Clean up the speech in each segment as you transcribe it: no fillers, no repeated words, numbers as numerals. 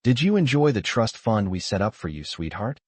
Did you enjoy the trust fund we set up for you, sweetheart?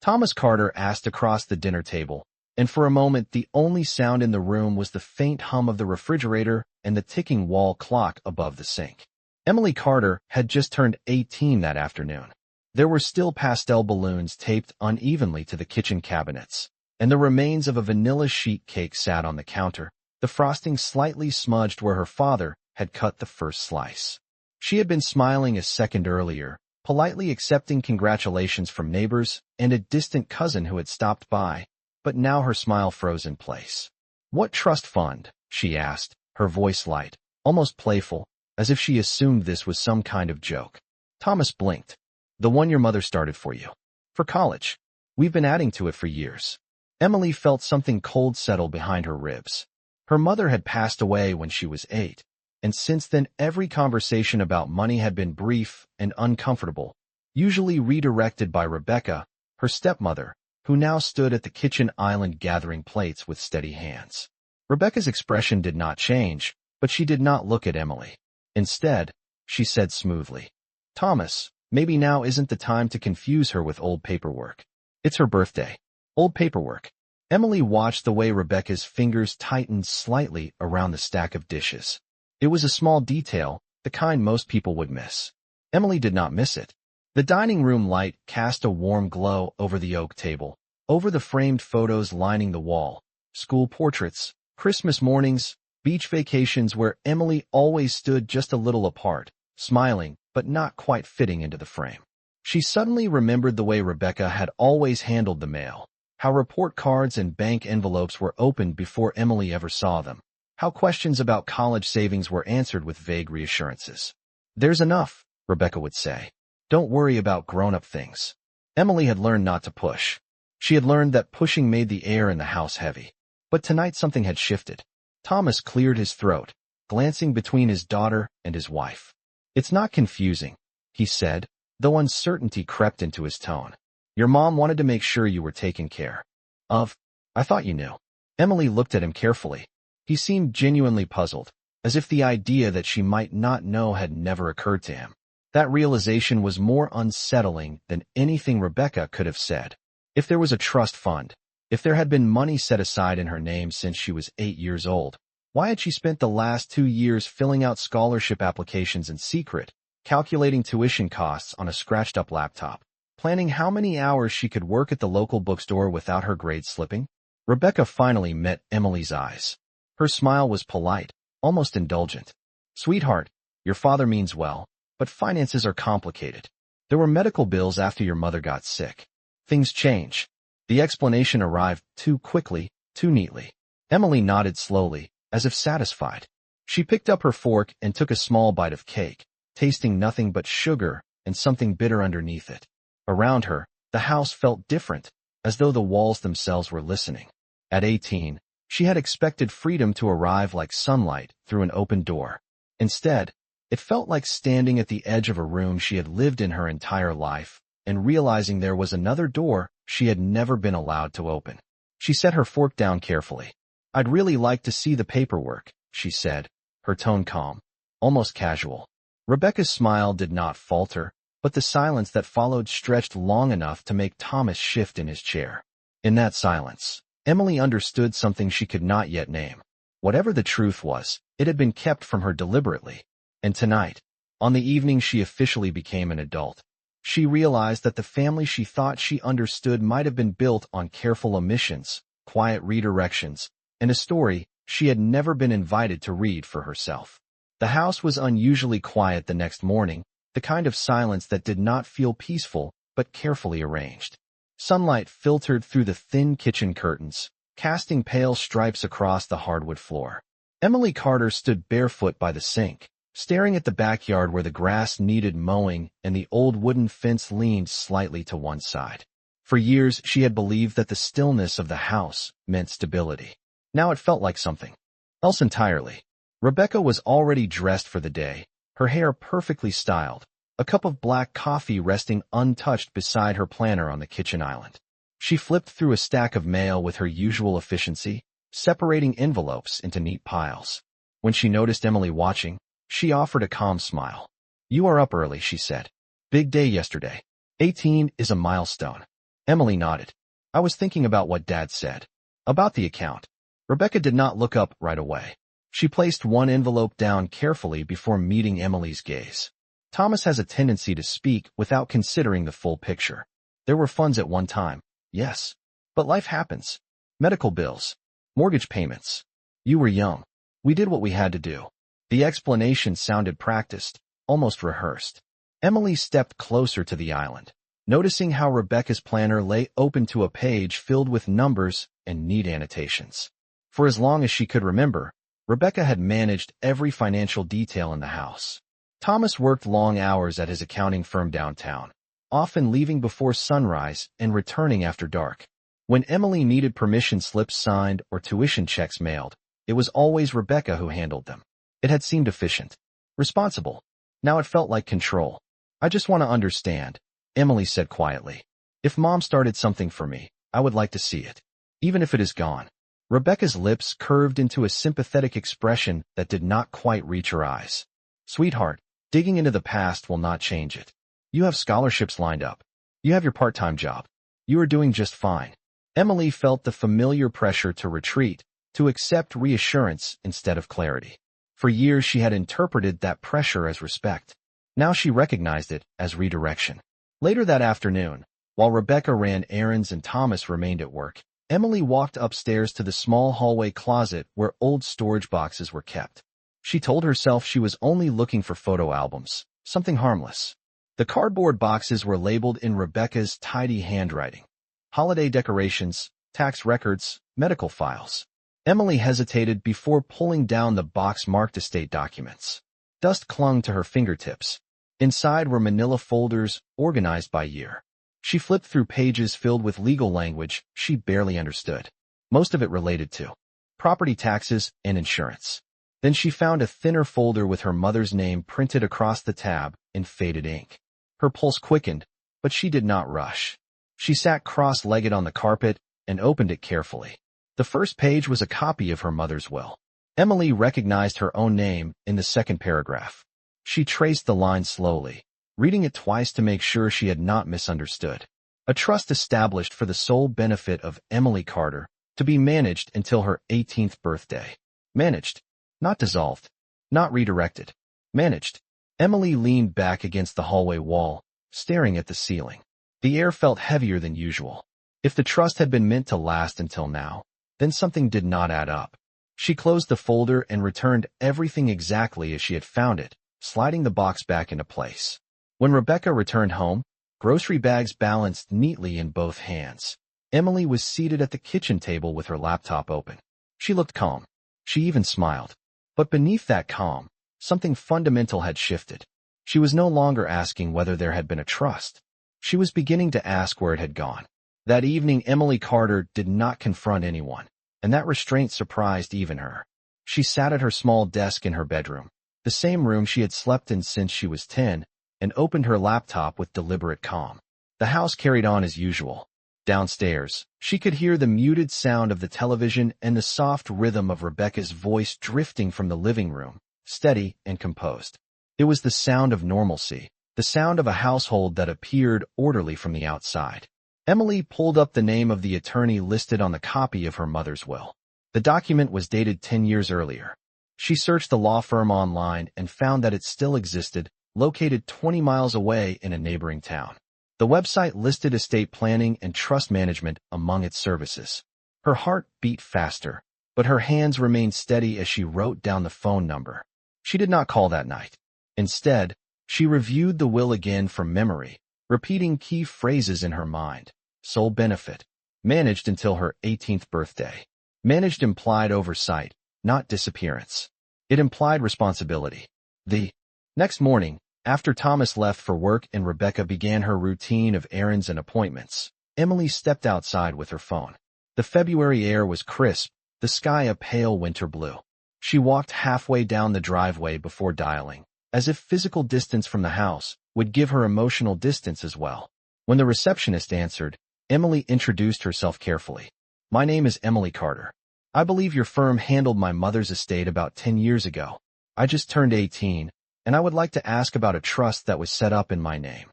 Thomas Carter asked across the dinner table, and for a moment the only sound in the room was the faint hum of the refrigerator and the ticking wall clock above the sink. Emily Carter had just turned 18 that afternoon. There were still pastel balloons taped unevenly to the kitchen cabinets, and the remains of a vanilla sheet cake sat on the counter, the frosting slightly smudged where her father had cut the first slice. She had been smiling a second earlier, politely accepting congratulations from neighbors and a distant cousin who had stopped by, but now her smile froze in place. "What trust fund?" she asked, her voice light, almost playful, as if she assumed this was some kind of joke. Thomas blinked. "The one your mother started for you. For college. We've been adding to it for years." Emily felt something cold settle behind her ribs. Her mother had passed away when she was 8, and since then every conversation about money had been brief and uncomfortable, usually redirected by Rebecca, her stepmother, who now stood at the kitchen island gathering plates with steady hands. Rebecca's expression did not change, but she did not look at Emily. Instead, she said smoothly, "Thomas, maybe now isn't the time to confuse her with old paperwork. It's her birthday." Old paperwork. Emily watched the way Rebecca's fingers tightened slightly around the stack of dishes. It was a small detail, the kind most people would miss. Emily did not miss it. The dining room light cast a warm glow over the oak table, over the framed photos lining the wall, school portraits, Christmas mornings, beach vacations where Emily always stood just a little apart, smiling, but not quite fitting into the frame. She suddenly remembered the way Rebecca had always handled the mail, how report cards and bank envelopes were opened before Emily ever saw them, how questions about college savings were answered with vague reassurances. "There's enough," Rebecca would say. "Don't worry about grown-up things." Emily had learned not to push. She had learned that pushing made the air in the house heavy. But tonight something had shifted. Thomas cleared his throat, glancing between his daughter and his wife. "It's not confusing," he said, though uncertainty crept into his tone. "Your mom wanted to make sure you were taken care of. I thought you knew." Emily looked at him carefully. He seemed genuinely puzzled, as if the idea that she might not know had never occurred to him. That realization was more unsettling than anything Rebecca could have said. If there was a trust fund, if there had been money set aside in her name since she was 8 years old, why had she spent the last 2 years filling out scholarship applications in secret, calculating tuition costs on a scratched-up laptop, planning how many hours she could work at the local bookstore without her grades slipping? Rebecca finally met Emily's eyes. Her smile was polite, almost indulgent. "Sweetheart, your father means well, but finances are complicated. There were medical bills after your mother got sick. Things change." The explanation arrived too quickly, too neatly. Emily nodded slowly, as if satisfied. She picked up her fork and took a small bite of cake, tasting nothing but sugar and something bitter underneath it. Around her, the house felt different, as though the walls themselves were listening. At 18, she had expected freedom to arrive like sunlight through an open door. Instead, it felt like standing at the edge of a room she had lived in her entire life, and realizing there was another door she had never been allowed to open. She set her fork down carefully. "I'd really like to see the paperwork," she said, her tone calm, almost casual. Rebecca's smile did not falter, but the silence that followed stretched long enough to make Thomas shift in his chair. In that silence, Emily understood something she could not yet name. Whatever the truth was, it had been kept from her deliberately. And tonight, on the evening she officially became an adult, she realized that the family she thought she understood might have been built on careful omissions, quiet redirections, and a story she had never been invited to read for herself. The house was unusually quiet the next morning, the kind of silence that did not feel peaceful but carefully arranged. Sunlight filtered through the thin kitchen curtains, casting pale stripes across the hardwood floor. Emily Carter stood barefoot by the sink, staring at the backyard where the grass needed mowing and the old wooden fence leaned slightly to one side. For years she had believed that the stillness of the house meant stability. Now it felt like something else entirely. Rebecca was already dressed for the day, her hair perfectly styled, a cup of black coffee resting untouched beside her planner on the kitchen island. She flipped through a stack of mail with her usual efficiency, separating envelopes into neat piles. When she noticed Emily watching, she offered a calm smile. "You are up early," she said. Big day yesterday. 18 is a milestone. Emily nodded. I was thinking about what Dad said. About the account. Rebecca did not look up right away. She placed one envelope down carefully before meeting Emily's gaze. Thomas has a tendency to speak without considering the full picture. There were funds at one time, yes. But life happens. Medical bills. Mortgage payments. You were young. We did what we had to do. The explanation sounded practiced, almost rehearsed. Emily stepped closer to the island, noticing how Rebecca's planner lay open to a page filled with numbers and neat annotations. For as long as she could remember, Rebecca had managed every financial detail in the house. Thomas worked long hours at his accounting firm downtown, often leaving before sunrise and returning after dark. When Emily needed permission slips signed or tuition checks mailed, it was always Rebecca who handled them. It had seemed efficient, responsible. Now it felt like control. I just want to understand, Emily said quietly. If Mom started something for me, I would like to see it, even if it is gone. Rebecca's lips curved into a sympathetic expression that did not quite reach her eyes. Sweetheart, digging into the past will not change it. You have scholarships lined up. You have your part-time job. You are doing just fine. Emily felt the familiar pressure to retreat, to accept reassurance instead of clarity. For years she had interpreted that pressure as respect. Now she recognized it as redirection. Later that afternoon, while Rebecca ran errands and Thomas remained at work, Emily walked upstairs to the small hallway closet where old storage boxes were kept. She told herself she was only looking for photo albums, something harmless. The cardboard boxes were labeled in Rebecca's tidy handwriting. Holiday decorations, tax records, medical files. Emily hesitated before pulling down the box marked estate documents. Dust clung to her fingertips. Inside were manila folders organized by year. She flipped through pages filled with legal language she barely understood. Most of it related to property taxes and insurance. Then she found a thinner folder with her mother's name printed across the tab in faded ink. Her pulse quickened, but she did not rush. She sat cross-legged on the carpet and opened it carefully. The first page was a copy of her mother's will. Emily recognized her own name in the second paragraph. She traced the line slowly, reading it twice to make sure she had not misunderstood. A trust established for the sole benefit of Emily Carter, to be managed until her 18th birthday. Managed. Not dissolved. Not redirected. Managed. Emily leaned back against the hallway wall, staring at the ceiling. The air felt heavier than usual. If the trust had been meant to last until now, then something did not add up. She closed the folder and returned everything exactly as she had found it, sliding the box back into place. When Rebecca returned home, grocery bags balanced neatly in both hands. Emily was seated at the kitchen table with her laptop open. She looked calm. She even smiled. But beneath that calm, something fundamental had shifted. She was no longer asking whether there had been a trust. She was beginning to ask where it had gone. That evening, Emily Carter did not confront anyone, and that restraint surprised even her. She sat at her small desk in her bedroom, the same room she had slept in since she was 10, and opened her laptop with deliberate calm. The house carried on as usual. Downstairs, she could hear the muted sound of the television and the soft rhythm of Rebecca's voice drifting from the living room, steady and composed. It was the sound of normalcy, the sound of a household that appeared orderly from the outside. Emily pulled up the name of the attorney listed on the copy of her mother's will. The document was dated 10 years earlier. She searched the law firm online and found that it still existed, located 20 miles away in a neighboring town. The website listed estate planning and trust management among its services. Her heart beat faster, but her hands remained steady as she wrote down the phone number. She did not call that night. Instead, she reviewed the will again from memory, repeating key phrases in her mind. Sole benefit. Managed until her 18th birthday. Managed implied oversight, not disappearance. It implied responsibility. The next morning, after Thomas left for work and Rebecca began her routine of errands and appointments, Emily stepped outside with her phone. The February air was crisp, the sky a pale winter blue. She walked halfway down the driveway before dialing, as if physical distance from the house would give her emotional distance as well. When the receptionist answered, Emily introduced herself carefully. My name is Emily Carter. I believe your firm handled my mother's estate about 10 years ago. I just turned 18, and I would like to ask about a trust that was set up in my name.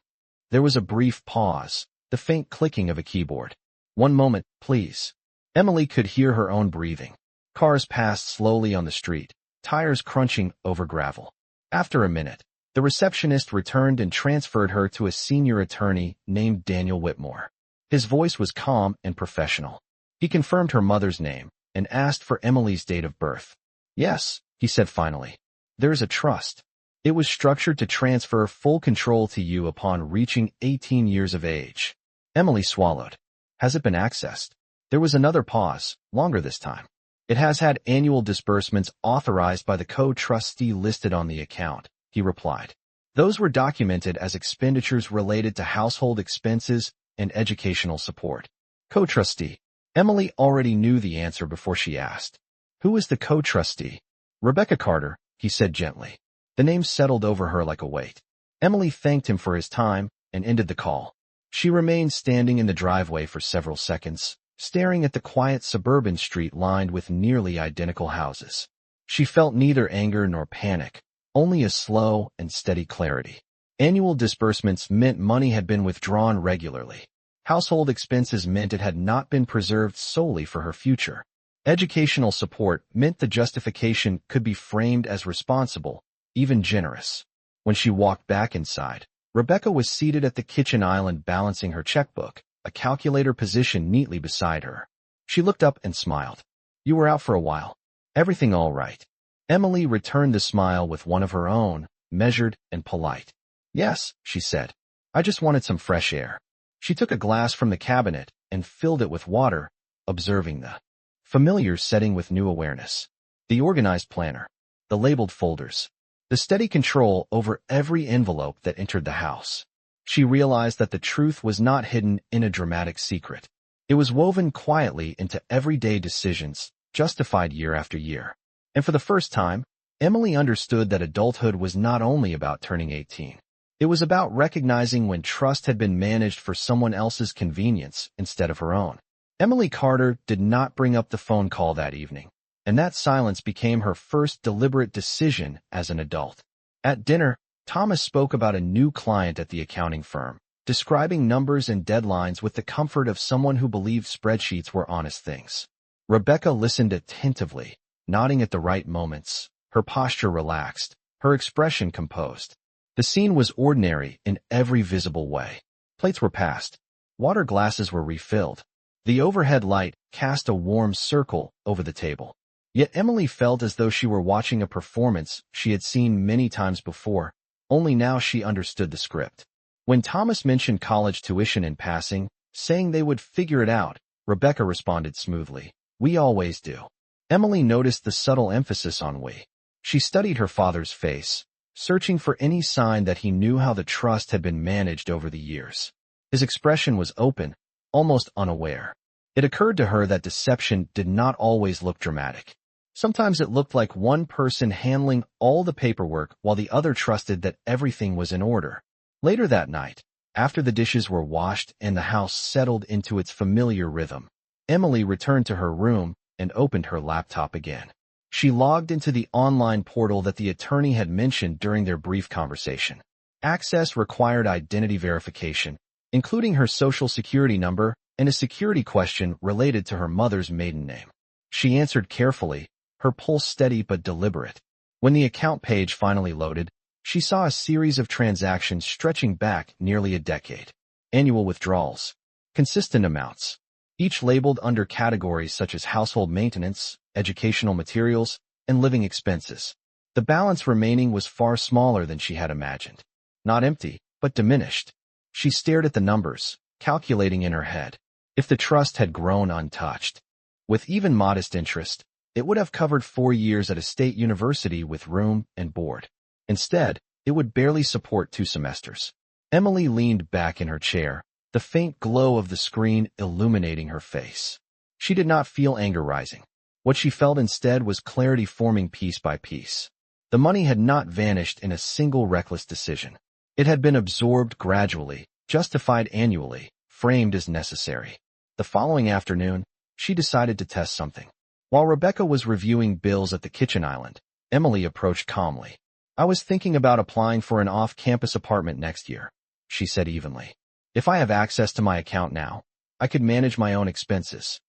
There was a brief pause, the faint clicking of a keyboard. "One moment, please." Emily could hear her own breathing. Cars passed slowly on the street, tires crunching over gravel. After a minute, the receptionist returned and transferred her to a senior attorney named Daniel Whitmore. His voice was calm and professional. He confirmed her mother's name and asked for Emily's date of birth. "Yes," he said finally. "There's a trust. It was structured to transfer full control to you upon reaching 18 years of age." Emily swallowed. "Has it been accessed?" There was another pause, longer this time. "It has had annual disbursements authorized by the co-trustee listed on the account," he replied. "Those were documented as expenditures related to household expenses and educational support." Co-trustee. Emily already knew the answer before she asked. "Who is the co-trustee?" "Rebecca Carter," he said gently. The name settled over her like a weight. Emily thanked him for his time and ended the call. She remained standing in the driveway for several seconds, staring at the quiet suburban street lined with nearly identical houses. She felt neither anger nor panic, only a slow and steady clarity. Annual disbursements meant money had been withdrawn regularly. Household expenses meant it had not been preserved solely for her future. Educational support meant the justification could be framed as responsible, even generous. When she walked back inside, Rebecca was seated at the kitchen island balancing her checkbook, a calculator positioned neatly beside her. She looked up and smiled. "You were out for a while. Everything all right?" Emily returned the smile with one of her own, measured and polite. "Yes," she said. "I just wanted some fresh air." She took a glass from the cabinet and filled it with water, observing the familiar setting with new awareness. The organized planner, the labeled folders, the steady control over every envelope that entered the house. She realized that the truth was not hidden in a dramatic secret. It was woven quietly into everyday decisions, justified year after year. And for the first time, Emily understood that adulthood was not only about turning 18. It was about recognizing when trust had been managed for someone else's convenience instead of her own. Emily Carter did not bring up the phone call that evening, and that silence became her first deliberate decision as an adult. At dinner, Thomas spoke about a new client at the accounting firm, describing numbers and deadlines with the comfort of someone who believed spreadsheets were honest things. Rebecca listened attentively, nodding at the right moments, her posture relaxed, her expression composed. The scene was ordinary in every visible way. Plates were passed. Water glasses were refilled. The overhead light cast a warm circle over the table. Yet Emily felt as though she were watching a performance she had seen many times before, only now she understood the script. When Thomas mentioned college tuition in passing, saying they would figure it out, Rebecca responded smoothly, "We always do." Emily noticed the subtle emphasis on we. She studied her father's face, searching for any sign that he knew how the trust had been managed over the years. His expression was open, almost unaware. It occurred to her that deception did not always look dramatic. Sometimes it looked like one person handling all the paperwork while the other trusted that everything was in order. Later that night, after the dishes were washed and the house settled into its familiar rhythm, Emily returned to her room and opened her laptop again. She logged into the online portal that the attorney had mentioned during their brief conversation. Access required identity verification, including her social security number and a security question related to her mother's maiden name. She answered carefully, her pulse steady but deliberate. When the account page finally loaded, she saw a series of transactions stretching back nearly a decade. Annual withdrawals. Consistent amounts. Each labeled under categories such as household maintenance, educational materials, and living expenses. The balance remaining was far smaller than she had imagined. Not empty, but diminished. She stared at the numbers, calculating in her head. If the trust had grown untouched, with even modest interest, it would have covered 4 years at a state university with room and board. Instead, it would barely support 2 semesters. Emily leaned back in her chair, the faint glow of the screen illuminating her face. She did not feel anger rising. What she felt instead was clarity forming piece by piece. The money had not vanished in a single reckless decision. It had been absorbed gradually, justified annually, framed as necessary. The following afternoon, she decided to test something. While Rebecca was reviewing bills at the kitchen island, Emily approached calmly. "I was thinking about applying for an off-campus apartment next year. she said evenly. If I have access to my account now, I could manage my own expenses.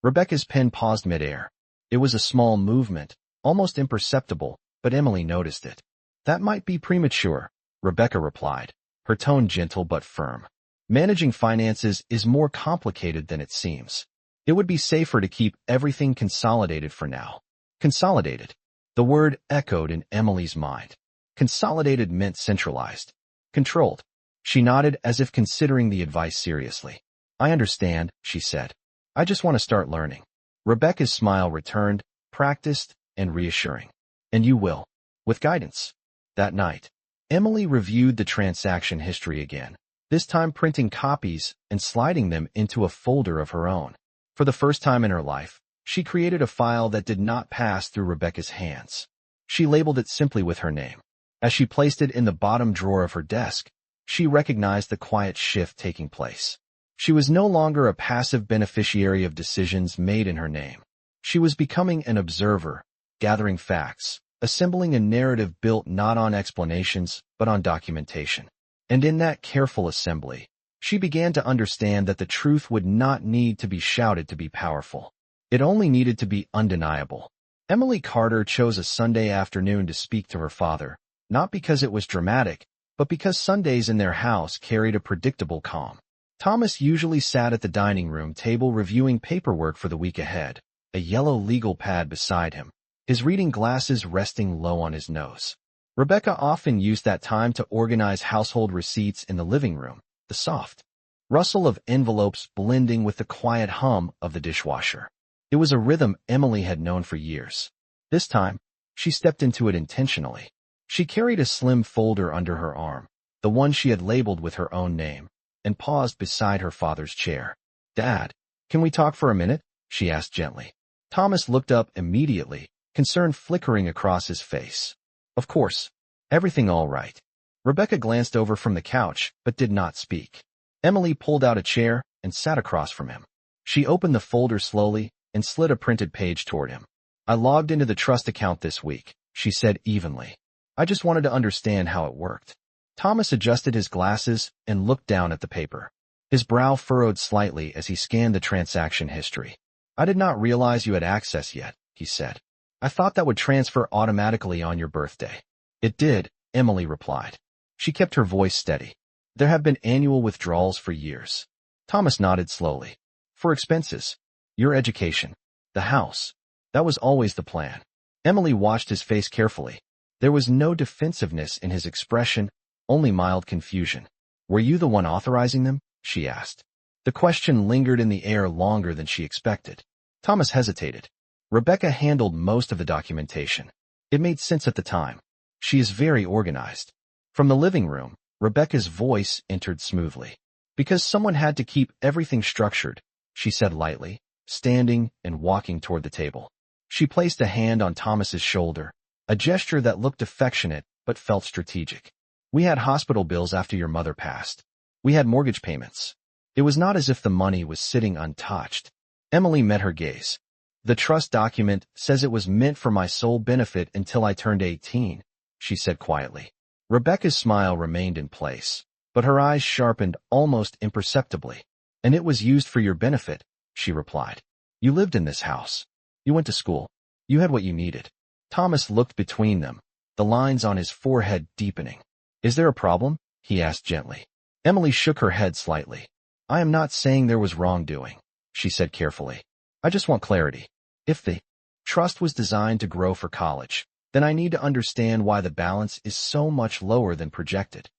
Rebecca's pen paused midair. It was a small movement, almost imperceptible, but Emily noticed it. That might be premature, Rebecca replied, her tone gentle but firm. Managing finances is more complicated than it seems. It would be safer to keep everything consolidated for now. Consolidated. The word echoed in Emily's mind. Consolidated meant centralized. Controlled. She nodded as if considering the advice seriously. I understand, she said. I just want to start learning. Rebecca's smile returned, practiced, and reassuring. And you will. With guidance. That night, Emily reviewed the transaction history again, this time printing copies and sliding them into a folder of her own. For the first time in her life, she created a file that did not pass through Rebecca's hands. She labeled it simply with her name. As she placed it in the bottom drawer of her desk, she recognized the quiet shift taking place. She was no longer a passive beneficiary of decisions made in her name. She was becoming an observer, gathering facts, assembling a narrative built not on explanations, but on documentation. And in that careful assembly, she began to understand that the truth would not need to be shouted to be powerful. It only needed to be undeniable. Emily Carter chose a Sunday afternoon to speak to her father, not because it was dramatic, but because Sundays in their house carried a predictable calm. Thomas usually sat at the dining room table reviewing paperwork for the week ahead, a yellow legal pad beside him, his reading glasses resting low on his nose. Rebecca often used that time to organize household receipts in the living room, the soft rustle of envelopes blending with the quiet hum of the dishwasher. It was a rhythm Emily had known for years. This time, she stepped into it intentionally. She carried a slim folder under her arm, the one she had labeled with her own name, and paused beside her father's chair. Dad, can we talk for a minute? She asked gently. Thomas looked up immediately, concern flickering across his face. Of course. Everything all right. Rebecca glanced over from the couch, but did not speak. Emily pulled out a chair and sat across from him. She opened the folder slowly and slid a printed page toward him. I logged into the trust account this week, she said evenly. I just wanted to understand how it worked. Thomas adjusted his glasses and looked down at the paper. His brow furrowed slightly as he scanned the transaction history. I did not realize you had access yet, he said. I thought that would transfer automatically on your birthday. It did, Emily replied. She kept her voice steady. There have been annual withdrawals for years. Thomas nodded slowly. For expenses. Your education. The house. That was always the plan. Emily watched his face carefully. There was no defensiveness in his expression, only mild confusion. Were you the one authorizing them? She asked. The question lingered in the air longer than she expected. Thomas hesitated. Rebecca handled most of the documentation. It made sense at the time. She is very organized. From the living room, Rebecca's voice entered smoothly. Because someone had to keep everything structured, she said lightly, standing and walking toward the table. She placed a hand on Thomas's shoulder, a gesture that looked affectionate but felt strategic. We had hospital bills after your mother passed. We had mortgage payments. It was not as if the money was sitting untouched. Emily met her gaze. The trust document says it was meant for my sole benefit until I turned 18, she said quietly. Rebecca's smile remained in place, but her eyes sharpened almost imperceptibly. And it was used for your benefit, she replied. You lived in this house. You went to school. You had what you needed. Thomas looked between them, the lines on his forehead deepening. Is there a problem? He asked gently. Emily shook her head slightly. I am not saying there was wrongdoing, she said carefully. I just want clarity. If the trust was designed to grow for college, then I need to understand why the balance is so much lower than projected.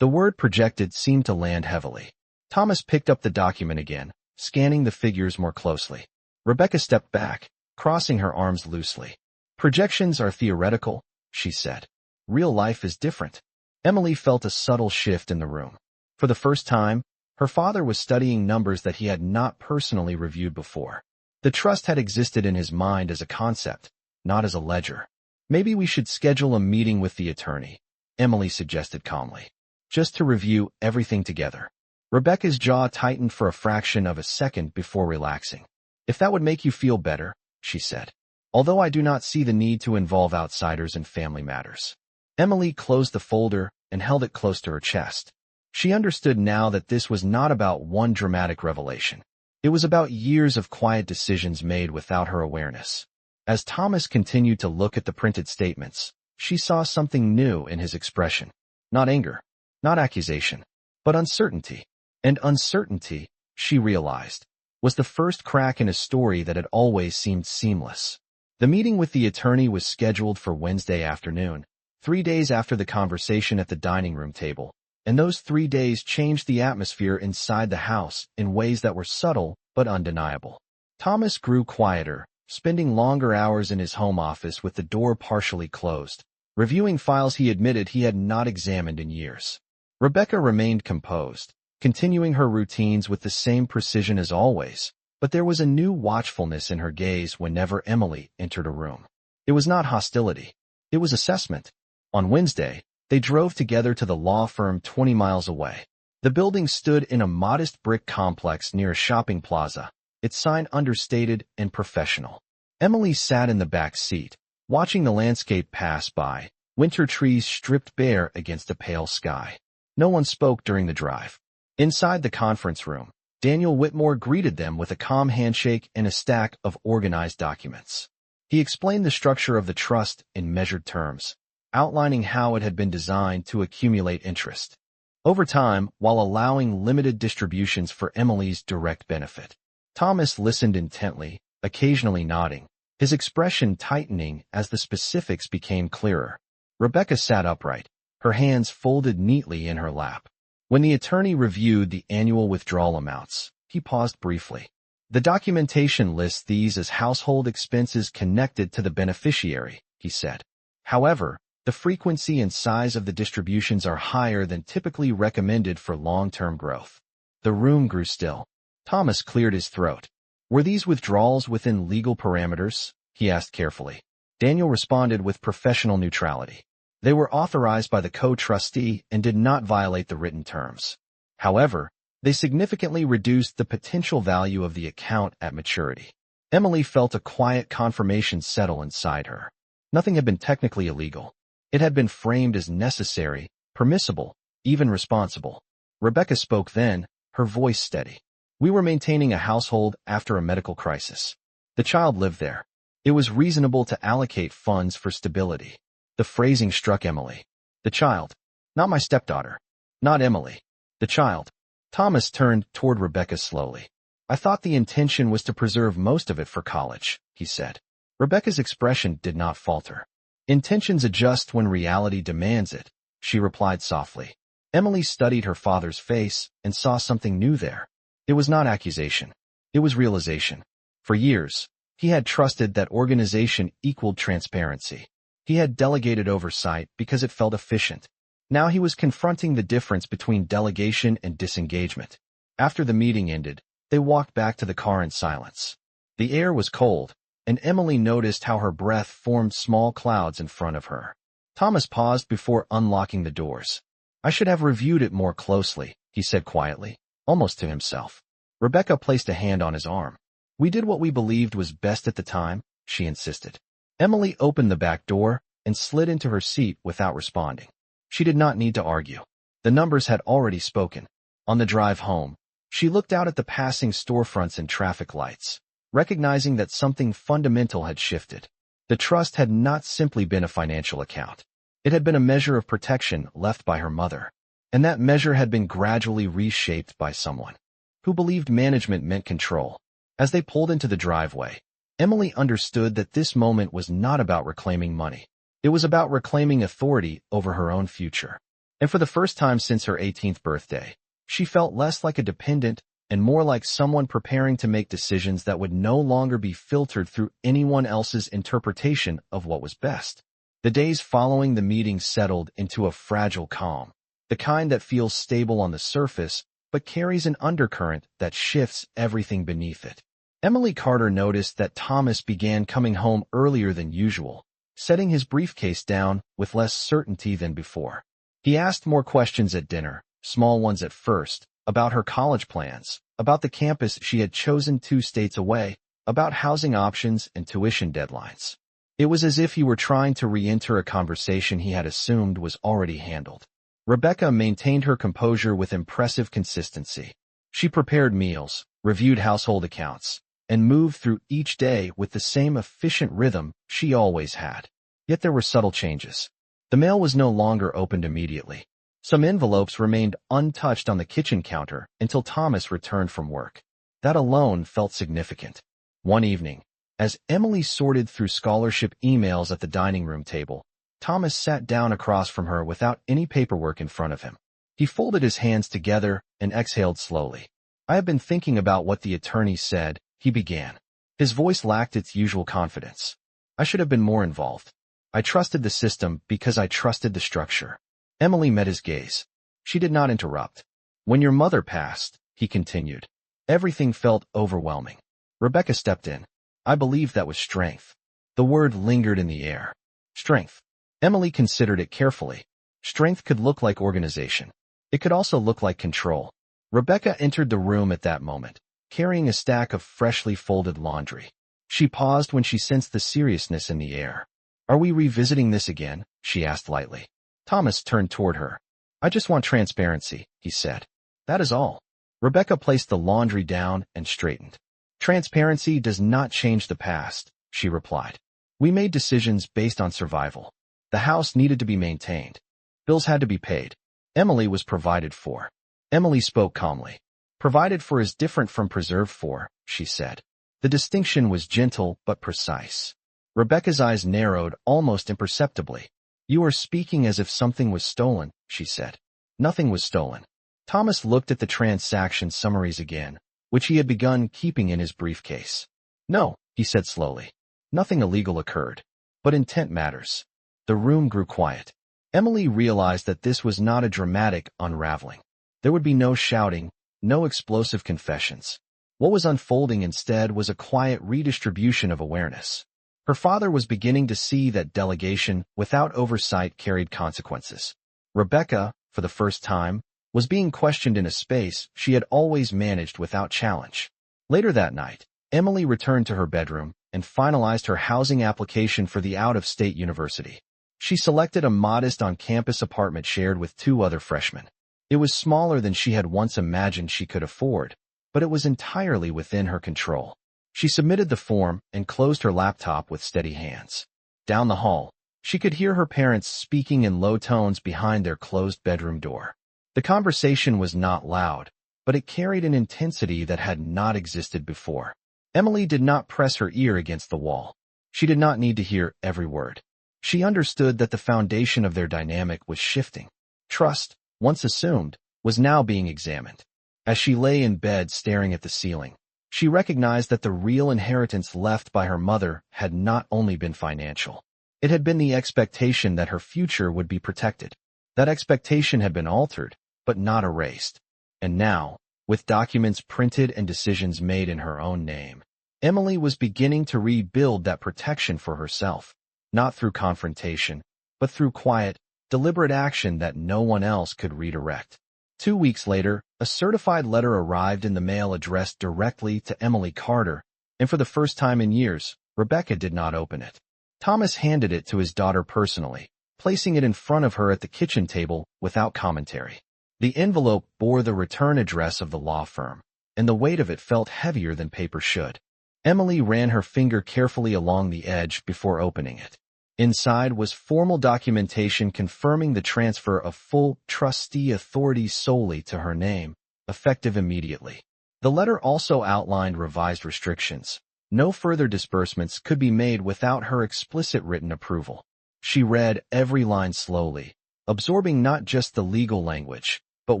The word projected seemed to land heavily. Thomas picked up the document again, scanning the figures more closely. Rebecca stepped back, crossing her arms loosely. Projections are theoretical, she said. Real life is different. Emily felt a subtle shift in the room. For the first time, her father was studying numbers that he had not personally reviewed before. The trust had existed in his mind as a concept, not as a ledger. Maybe we should schedule a meeting with the attorney, Emily suggested calmly. Just to review everything together. Rebecca's jaw tightened for a fraction of a second before relaxing. If that would make you feel better, she said. Although I do not see the need to involve outsiders in family matters. Emily closed the folder and held it close to her chest. She understood now that this was not about one dramatic revelation. It was about years of quiet decisions made without her awareness. As Thomas continued to look at the printed statements, she saw something new in his expression. Not anger, not accusation, but uncertainty. And uncertainty, she realized, was the first crack in a story that had always seemed seamless. The meeting with the attorney was scheduled for Wednesday afternoon, 3 days after the conversation at the dining room table, and those 3 days changed the atmosphere inside the house in ways that were subtle but undeniable. Thomas grew quieter, spending longer hours in his home office with the door partially closed, reviewing files he admitted he had not examined in years. Rebecca remained composed, continuing her routines with the same precision as always, but there was a new watchfulness in her gaze whenever Emily entered a room. It was not hostility. It was assessment. On Wednesday, they drove together to the law firm 20 miles away. The building stood in a modest brick complex near a shopping plaza, its sign understated and professional. Emily sat in the back seat, watching the landscape pass by, winter trees stripped bare against a pale sky. No one spoke during the drive. Inside the conference room, Daniel Whitmore greeted them with a calm handshake and a stack of organized documents. He explained the structure of the trust in measured terms, outlining how it had been designed to accumulate interest over time while allowing limited distributions for Emily's direct benefit. Thomas listened intently, occasionally nodding, his expression tightening as the specifics became clearer. Rebecca sat upright, her hands folded neatly in her lap. When the attorney reviewed the annual withdrawal amounts, he paused briefly. The documentation lists these as household expenses connected to the beneficiary, he said. However, the frequency and size of the distributions are higher than typically recommended for long-term growth. The room grew still. Thomas cleared his throat. Were these withdrawals within legal parameters? He asked carefully. Daniel responded with professional neutrality. They were authorized by the co-trustee and did not violate the written terms. However, they significantly reduced the potential value of the account at maturity. Emily felt a quiet confirmation settle inside her. Nothing had been technically illegal. It had been framed as necessary, permissible, even responsible. Rebecca spoke then, her voice steady. We were maintaining a household after a medical crisis. The child lived there. It was reasonable to allocate funds for stability. The phrasing struck Emily. The child. Not my stepdaughter. Not Emily. The child. Thomas turned toward Rebecca slowly. I thought the intention was to preserve most of it for college, he said. Rebecca's expression did not falter. Intentions adjust when reality demands it, she replied softly. Emily studied her father's face and saw something new there. It was not accusation. It was realization. For years, he had trusted that organization equaled transparency. He had delegated oversight because it felt efficient. Now he was confronting the difference between delegation and disengagement. After the meeting ended, they walked back to the car in silence. The air was cold, and Emily noticed how her breath formed small clouds in front of her. Thomas paused before unlocking the doors. I should have reviewed it more closely, he said quietly, almost to himself. Rebecca placed a hand on his arm. We did what we believed was best at the time, she insisted. Emily opened the back door and slid into her seat without responding. She did not need to argue. The numbers had already spoken. On the drive home, she looked out at the passing storefronts and traffic lights, recognizing that something fundamental had shifted. The trust had not simply been a financial account. It had been a measure of protection left by her mother, and that measure had been gradually reshaped by someone who believed management meant control. As they pulled into the driveway, Emily understood that this moment was not about reclaiming money. It was about reclaiming authority over her own future. And for the first time since her 18th birthday, she felt less like a dependent and more like someone preparing to make decisions that would no longer be filtered through anyone else's interpretation of what was best. The days following the meeting settled into a fragile calm, the kind that feels stable on the surface but carries an undercurrent that shifts everything beneath it. Emily Carter noticed that Thomas began coming home earlier than usual, setting his briefcase down with less certainty than before. He asked more questions at dinner, small ones at first, about her college plans, about the campus she had chosen 2 states away, about housing options and tuition deadlines. It was as if he were trying to re-enter a conversation he had assumed was already handled. Rebecca maintained her composure with impressive consistency. She prepared meals, reviewed household accounts, and moved through each day with the same efficient rhythm she always had. Yet there were subtle changes. The mail was no longer opened immediately. Some envelopes remained untouched on the kitchen counter until Thomas returned from work. That alone felt significant. One evening, as Emily sorted through scholarship emails at the dining room table, Thomas sat down across from her without any paperwork in front of him. He folded his hands together and exhaled slowly. "I have been thinking about what the attorney said," he began. His voice lacked its usual confidence. "I should have been more involved. I trusted the system because I trusted the structure." Emily met his gaze. She did not interrupt. "When your mother passed," he continued, "everything felt overwhelming." Rebecca stepped in. "I believe that was strength." The word lingered in the air. Strength. Emily considered it carefully. Strength could look like organization. It could also look like control. Rebecca entered the room at that moment, carrying a stack of freshly folded laundry. She paused when she sensed the seriousness in the air. "Are we revisiting this again?" she asked lightly. Thomas turned toward her. "I just want transparency," he said. "That is all." Rebecca placed the laundry down and straightened. "Transparency does not change the past," she replied. "We made decisions based on survival. The house needed to be maintained. Bills had to be paid. Emily was provided for." Emily spoke calmly. "Provided for is different from preserved for," she said. The distinction was gentle but precise. Rebecca's eyes narrowed almost imperceptibly. "You are speaking as if something was stolen," she said. "Nothing was stolen." Thomas looked at the transaction summaries again, which he had begun keeping in his briefcase. "No," he said slowly. "Nothing illegal occurred. But intent matters." The room grew quiet. Emily realized that this was not a dramatic unraveling. There would be no shouting, no explosive confessions. What was unfolding instead was a quiet redistribution of awareness. Her father was beginning to see that delegation without oversight carried consequences. Rebecca, for the first time, was being questioned in a space she had always managed without challenge. Later that night, Emily returned to her bedroom and finalized her housing application for the out-of-state university. She selected a modest on-campus apartment shared with 2 other freshmen. It was smaller than she had once imagined she could afford, but it was entirely within her control. She submitted the form and closed her laptop with steady hands. Down the hall, she could hear her parents speaking in low tones behind their closed bedroom door. The conversation was not loud, but it carried an intensity that had not existed before. Emily did not press her ear against the wall. She did not need to hear every word. She understood that the foundation of their dynamic was shifting. Trust, once assumed, was now being examined. As she lay in bed staring at the ceiling, she recognized that the real inheritance left by her mother had not only been financial. It had been the expectation that her future would be protected. That expectation had been altered, but not erased. And now, with documents printed and decisions made in her own name, Emily was beginning to rebuild that protection for herself. Not through confrontation, but through quiet, deliberate action that no one else could redirect. 2 weeks later, a certified letter arrived in the mail addressed directly to Emily Carter, and for the first time in years, Rebecca did not open it. Thomas handed it to his daughter personally, placing it in front of her at the kitchen table without commentary. The envelope bore the return address of the law firm, and the weight of it felt heavier than paper should. Emily ran her finger carefully along the edge before opening it. Inside was formal documentation confirming the transfer of full trustee authority solely to her name, effective immediately. The letter also outlined revised restrictions. No further disbursements could be made without her explicit written approval. She read every line slowly, absorbing not just the legal language, but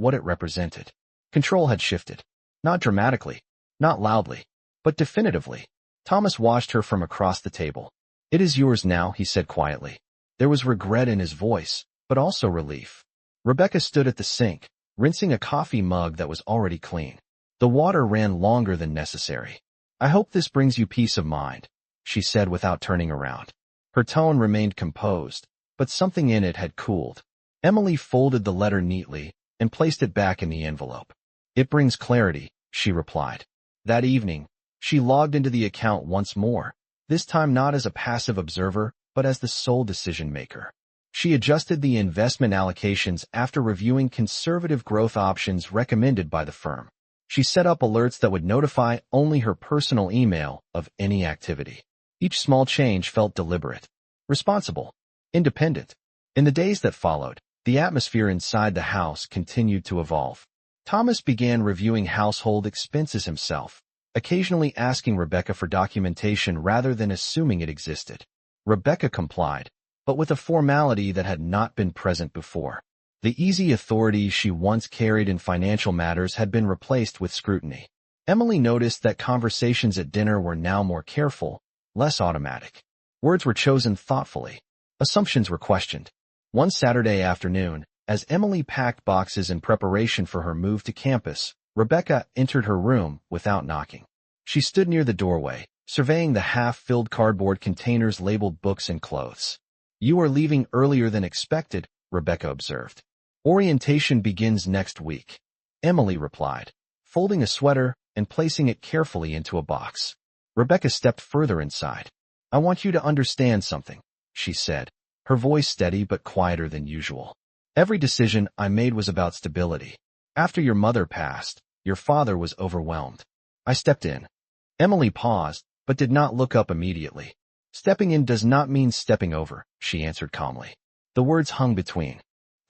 what it represented. Control had shifted. Not dramatically, not loudly, but definitively. Thomas watched her from across the table. "It is yours now," he said quietly. There was regret in his voice, but also relief. Rebecca stood at the sink, rinsing a coffee mug that was already clean. The water ran longer than necessary. "I hope this brings you peace of mind," she said without turning around. Her tone remained composed, but something in it had cooled. Emily folded the letter neatly and placed it back in the envelope. "It brings clarity," she replied. That evening, she logged into the account once more, this time not as a passive observer, but as the sole decision-maker. She adjusted the investment allocations after reviewing conservative growth options recommended by the firm. She set up alerts that would notify only her personal email of any activity. Each small change felt deliberate, responsible, independent. In the days that followed, the atmosphere inside the house continued to evolve. Thomas began reviewing household expenses himself, occasionally asking Rebecca for documentation rather than assuming it existed. Rebecca complied, but with a formality that had not been present before. The easy authority she once carried in financial matters had been replaced with scrutiny. Emily noticed that conversations at dinner were now more careful, less automatic. Words were chosen thoughtfully. Assumptions were questioned. One Saturday afternoon, as Emily packed boxes in preparation for her move to campus, Rebecca entered her room without knocking. She stood near the doorway, surveying the half-filled cardboard containers labeled books and clothes. "You are leaving earlier than expected," Rebecca observed. "Orientation begins next week," Emily replied, folding a sweater and placing it carefully into a box. Rebecca stepped further inside. "I want you to understand something," she said, her voice steady but quieter than usual. "Every decision I made was about stability. After your mother passed, your father was overwhelmed. I stepped in." Emily paused, but did not look up immediately. "Stepping in does not mean stepping over," she answered calmly. The words hung between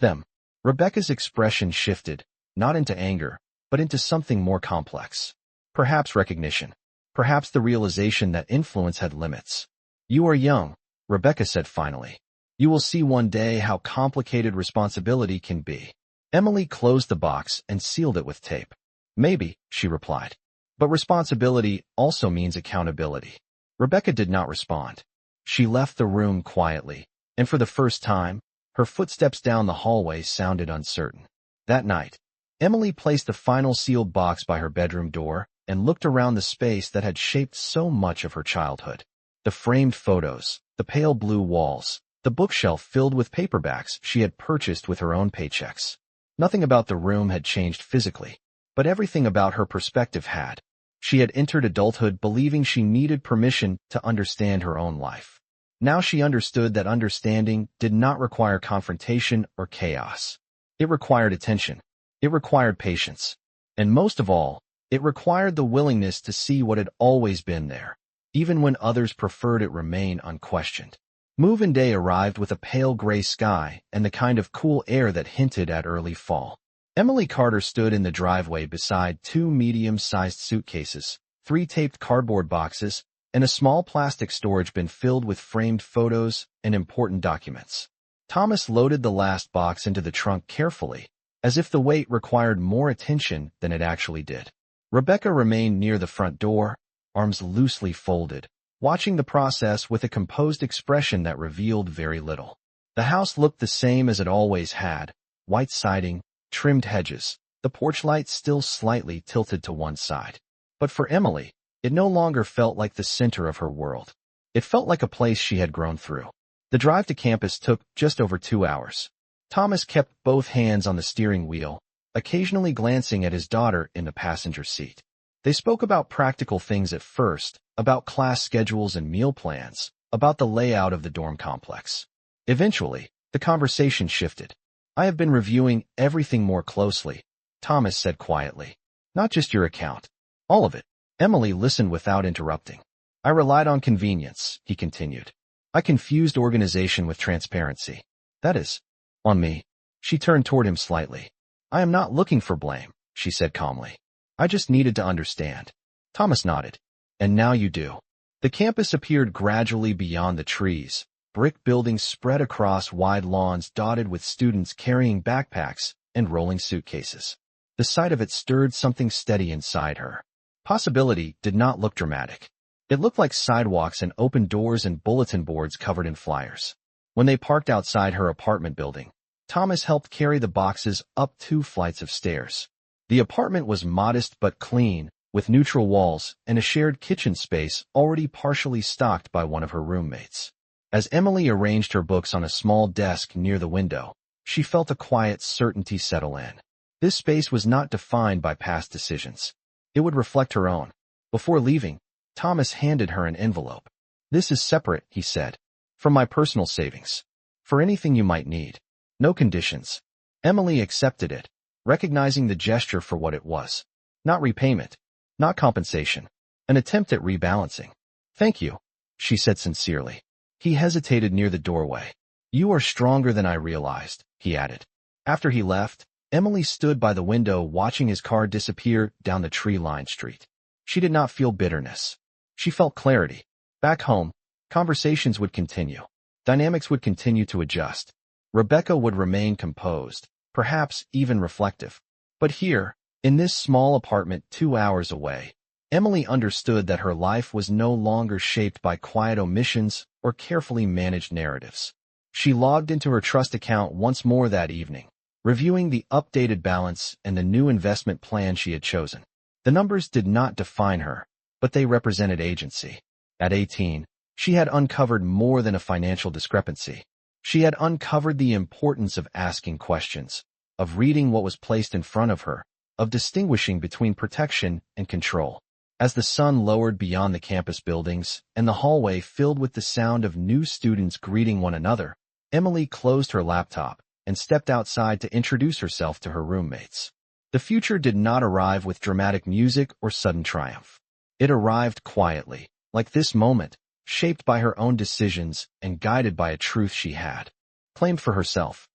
them. Rebecca's expression shifted, not into anger, but into something more complex. Perhaps recognition. Perhaps the realization that influence had limits. "You are young," Rebecca said finally. "You will see one day how complicated responsibility can be." Emily closed the box and sealed it with tape. "Maybe," she replied. "But responsibility also means accountability." Rebecca did not respond. She left the room quietly, and for the first time, her footsteps down the hallway sounded uncertain. That night, Emily placed the final sealed box by her bedroom door and looked around the space that had shaped so much of her childhood. The framed photos, the pale blue walls, the bookshelf filled with paperbacks she had purchased with her own paychecks. Nothing about the room had changed physically, but everything about her perspective had. She had entered adulthood believing she needed permission to understand her own life. Now she understood that understanding did not require confrontation or chaos. It required attention. It required patience. And most of all, it required the willingness to see what had always been there, even when others preferred it remain unquestioned. Move-in day arrived with a pale gray sky and the kind of cool air that hinted at early fall. Emily Carter stood in the driveway beside 2 medium-sized suitcases, 3 taped cardboard boxes, and a small plastic storage bin filled with framed photos and important documents. Thomas loaded the last box into the trunk carefully, as if the weight required more attention than it actually did. Rebecca remained near the front door, arms loosely folded, watching the process with a composed expression that revealed very little. The house looked the same as it always had: white siding, trimmed hedges, the porch light still slightly tilted to one side. But for Emily, it no longer felt like the center of her world. It felt like a place she had grown through. The drive to campus took just over 2 hours. Thomas kept both hands on the steering wheel, occasionally glancing at his daughter in the passenger seat. They spoke about practical things at first, about class schedules and meal plans, about the layout of the dorm complex. Eventually, the conversation shifted. "I have been reviewing everything more closely," Thomas said quietly. "Not just your account. All of it." Emily listened without interrupting. "I relied on convenience," he continued. "I confused organization with transparency. That is, on me." She turned toward him slightly. "I am not looking for blame," she said calmly. "I just needed to understand." Thomas nodded. "And now you do." The campus appeared gradually beyond the trees. Brick buildings spread across wide lawns dotted with students carrying backpacks and rolling suitcases. The sight of it stirred something steady inside her. Possibility did not look dramatic. It looked like sidewalks and open doors and bulletin boards covered in flyers. When they parked outside her apartment building, Thomas helped carry the boxes up 2 flights of stairs. The apartment was modest but clean, with neutral walls and a shared kitchen space already partially stocked by one of her roommates. As Emily arranged her books on a small desk near the window, she felt a quiet certainty settle in. This space was not defined by past decisions. It would reflect her own. Before leaving, Thomas handed her an envelope. "This is separate," he said, "from my personal savings. For anything you might need. No conditions. Emily accepted it, recognizing the gesture for what it was. Not repayment. Not compensation. An attempt at rebalancing. Thank you, she said sincerely. He hesitated near the doorway. You are stronger than I realized, he added. After he left, Emily stood by the window watching his car disappear down the tree-lined street. She did not feel bitterness. She felt clarity. Back home, conversations would continue. Dynamics would continue to adjust. Rebecca would remain composed, perhaps even reflective. But here, in this small apartment 2 hours away, Emily understood that her life was no longer shaped by quiet omissions or carefully managed narratives. She logged into her trust account once more that evening, reviewing the updated balance and the new investment plan she had chosen. The numbers did not define her, but they represented agency. At 18, she had uncovered more than a financial discrepancy. She had uncovered the importance of asking questions, of reading what was placed in front of her, of distinguishing between protection and control. As the sun lowered beyond the campus buildings and the hallway filled with the sound of new students greeting one another, Emily closed her laptop and stepped outside to introduce herself to her roommates. The future did not arrive with dramatic music or sudden triumph. It arrived quietly, like this moment, shaped by her own decisions and guided by a truth she had claimed for herself.